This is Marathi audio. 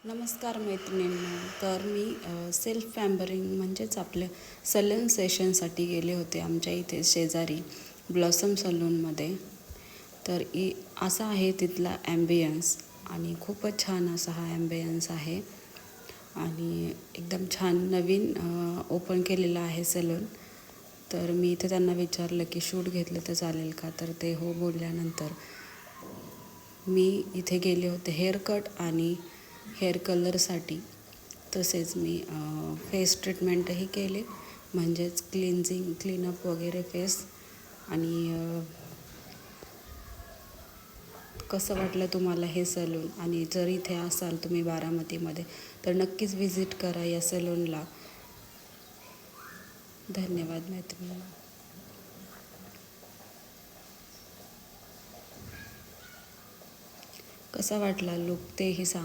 नमस्कार मैत्रिणींनो. तर मी सेल्फ पॅम्परिंग म्हणजेच आपल्या सलन सेशनसाठी गेले होते आमच्या इथे शेजारी ब्लॉसम सलूनमध्ये. तर असा आहे तिथला ॲम्बियन्स आणि खूपच छान असा हा ॲम्बियन्स आहे आणि एकदम छान नवीन ओपन केलेला आहे सलून. तर मी इथे त्यांना विचारलं की शूट घेतलं तर चालेल का, तर ते हो बोलल्यानंतर मी इथे गेले होते हेअर कट आणि हेअर कलरसाठी. तसेच मी फेस ट्रीटमेंटही केले, म्हणजेच क्लीनअप वगैरे फेस. आणि कसं वाटलं तुम्हाला हे सलून? आणि जर इथे असाल तुम्ही बारामतीमध्ये तर नक्कीच व्हिजिट करा या सलूनला. धन्यवाद मैत्रिणी. कसा वाटला लुक तेही सांगा.